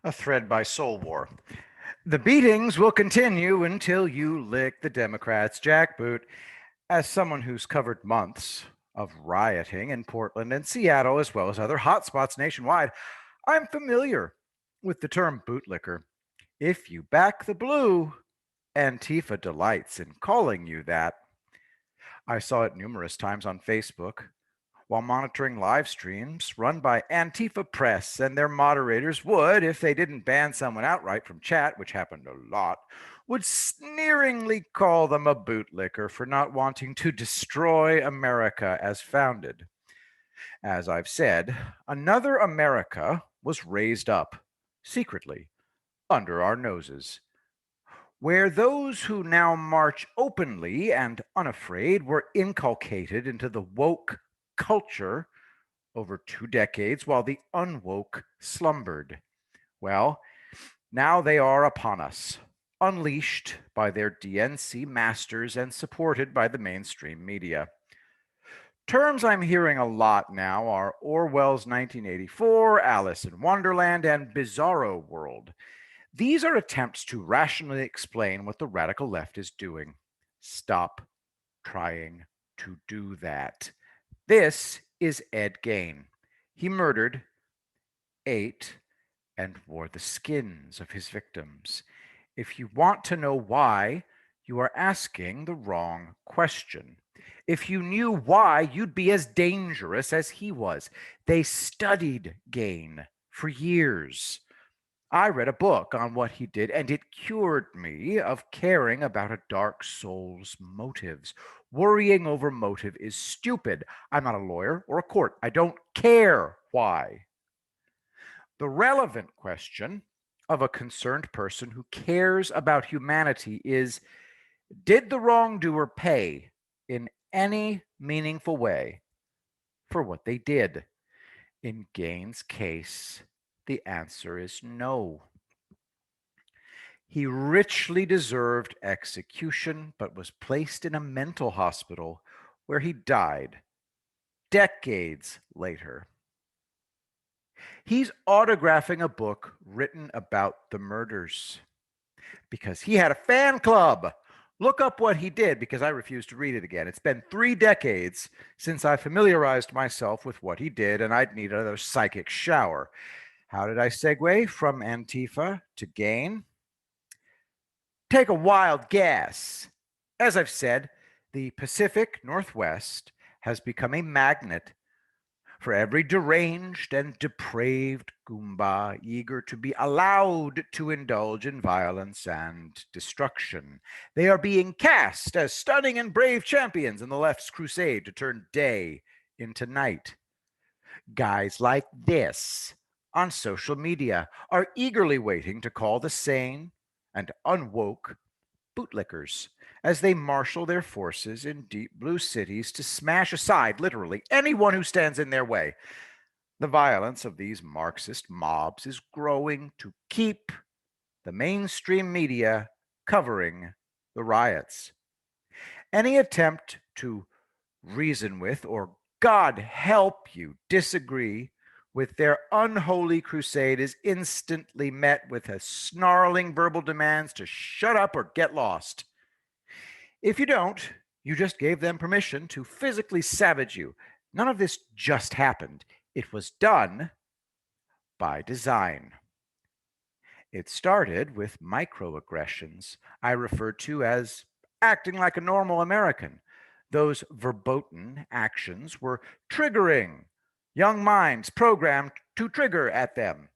A thread by Soul War. The beatings will continue until you lick the Democrats' jackboot. As someone who's covered months of rioting in Portland and Seattle, as well as other hotspots nationwide, I'm familiar with the term bootlicker. If you back the blue, Antifa delights in calling you that. I saw it numerous times on Facebook while monitoring live streams run by Antifa Press, and their moderators would, if they didn't ban someone outright from chat, which happened a lot, would sneeringly call them a bootlicker for not wanting to destroy America as founded. As I've said, another America was raised up secretly under our noses, where those who now march openly and unafraid were inculcated into the woke culture over 2 decades while the unwoke slumbered. Well, now they are upon us, unleashed by their DNC masters and supported by the mainstream media. Terms I'm hearing a lot now are Orwell's 1984, Alice in Wonderland, and Bizarro World. These are attempts to rationally explain what the radical left is doing. Stop trying to do that. This is Ed Gein. He murdered, ate, and wore the skins of his victims. If you want to know why, you are asking the wrong question. If you knew why, you'd be as dangerous as he was. They studied Gein for years. I read a book on what he did, and it cured me of caring about a dark soul's motives. Worrying over motive is stupid. I'm not a lawyer or a court. I don't care why. The relevant question of a concerned person who cares about humanity is, did the wrongdoer pay in any meaningful way for what they did? In Gein's case, the answer is no. He richly deserved execution, but was placed in a mental hospital where he died decades later. He's autographing a book written about the murders because he had a fan club. Look up what he did because I refuse to read it again. It's been 3 decades since I familiarized myself with what he did, and I'd need another psychic shower. How did I segue from Antifa to Gein? Take a wild guess. As I've said, the Pacific Northwest has become a magnet for every deranged and depraved Goomba eager to be allowed to indulge in violence and destruction. They are being cast as stunning and brave champions in the left's crusade to turn day into night. Guys like this on social media are eagerly waiting to call the sane and unwoke bootlickers as they marshal their forces in deep blue cities to smash aside literally anyone who stands in their way. The violence of these Marxist mobs is growing to keep the mainstream media covering the riots. Any attempt to reason with or, God help you, disagree with their unholy crusade is instantly met with a snarling verbal demands to shut up or get lost. If you don't, you just gave them permission to physically savage you. None of this just happened. It was done by design. It started with microaggressions I refer to as acting like a normal American. Those verboten actions were triggering young minds programmed to trigger at them.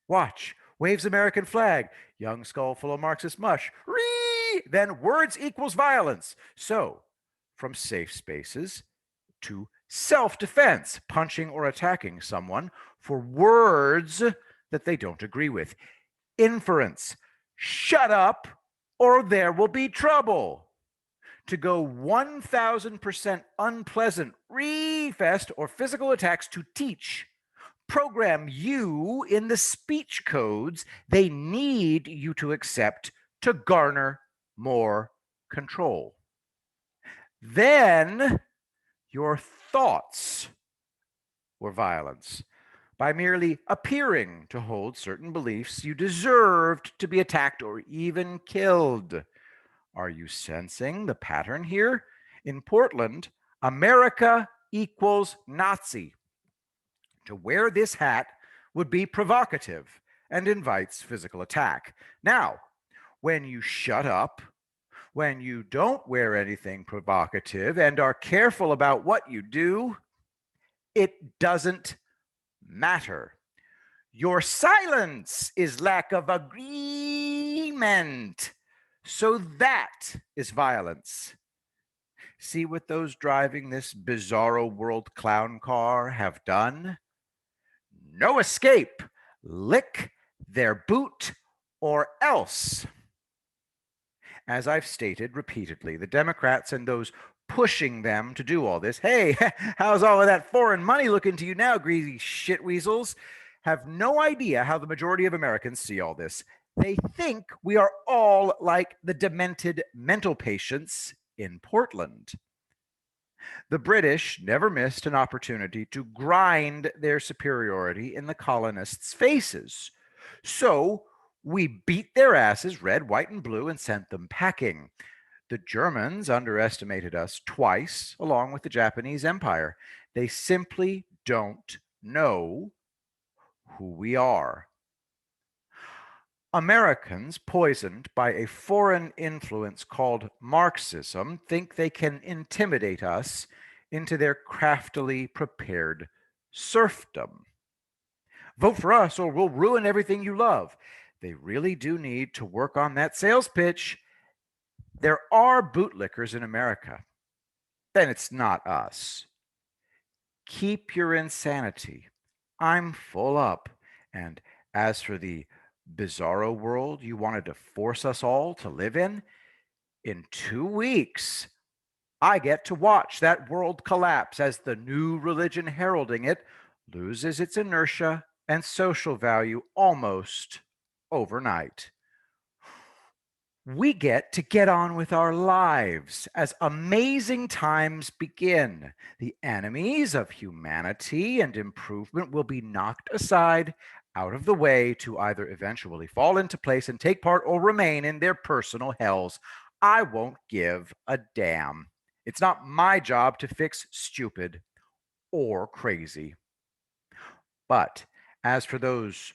Watch, waves American flag, young skull full of Marxist mush. Then words equals violence. So, from safe spaces to self defense, punching or attacking someone for words that they don't agree with. Inference, shut up or there will be trouble. To go 1000% unpleasant, fest or physical attacks to teach program you in the speech codes they need you to accept to garner more control. Then your thoughts were violence. by merely appearing to hold certain beliefs, you deserved to be attacked or even killed. Are you sensing the pattern here? In Portland, America equals Nazi. To wear this hat would be provocative and invites physical attack. Now, when you shut up, when you don't wear anything provocative and are careful about what you do, it doesn't matter. Your silence is lack of agreement. So that is violence. See what those driving this bizarro world clown car have done? No escape. Lick their boot or else. As I've stated repeatedly, the Democrats and those pushing them to do all this, hey, how's all of that foreign money looking to you now, greasy shitweasels, have no idea how the majority of Americans see all this. They think we are all like the demented mental patients in Portland. The British never missed an opportunity to grind their superiority in the colonists' faces. So we beat their asses red, white, and blue and sent them packing. The Germans underestimated us twice, along with the Japanese Empire. They simply don't know who we are. Americans, poisoned by a foreign influence called Marxism, think they can intimidate us into their craftily prepared serfdom. Vote for us or we'll ruin everything you love. They really do need to work on that sales pitch. There are bootlickers in America. Then it's not us. Keep your insanity. I'm full up. And as for the bizarro world you wanted to force us all to live in 2 weeks, I get to watch that world collapse as the new religion heralding it loses its inertia and social value almost overnight. We get on with our lives as amazing times begin. The enemies of humanity and improvement will be knocked aside, out of the way, to either eventually fall into place and take part or remain in their personal hells. I won't give a damn. It's not my job to fix stupid or crazy. But as for those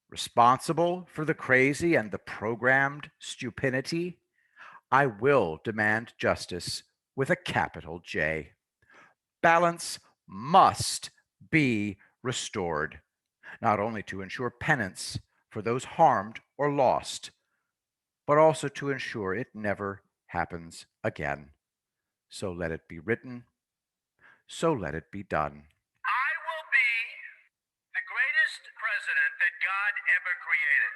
responsible for the crazy and the programmed stupidity, I will demand justice with a capital J. Balance must be restored, not only to ensure penance for those harmed or lost, but also to ensure it never happens again. So let it be written, so let it be done. I will be the greatest president that God ever created.